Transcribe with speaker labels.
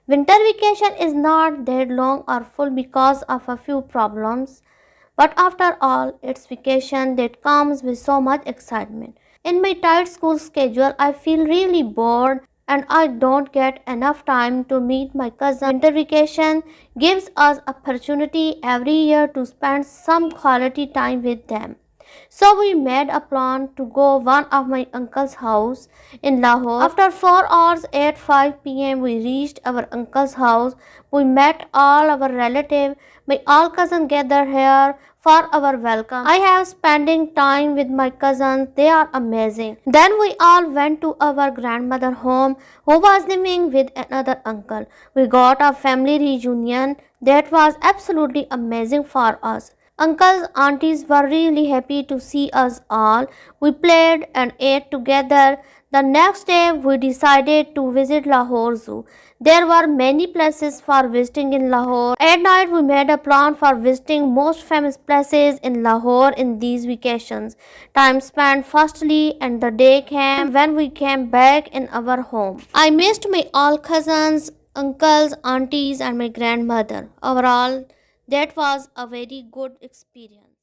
Speaker 1: Winter vacation is not that long or full because of a few problems, but after all, it's vacation that comes with so much excitement. In my tight school schedule, I feel really bored and I don't get enough time to meet my cousin. Winter vacation gives us opportunity every year to spend some quality time with them. So we made a plan to go one of my uncle's house in Lahore. After 4 hours at 5 p.m. we reached our uncle's house. We met all our relatives. My all cousins gathered here for our welcome. I have spending time with my cousins. They are amazing. Then we all went to our grandmother home who was living with another uncle. We got a family reunion that was absolutely amazing for us. Uncles, aunties were really happy to see us all. We played and ate together. The next day, we decided to visit Lahore Zoo. There were many places for visiting in Lahore. At night, we made a plan for visiting most famous places in Lahore in these vacations. Time spent firstly, and the day came when we came back in our home. I missed my all cousins, uncles, aunties, and my grandmother. Overall, that was a very good experience.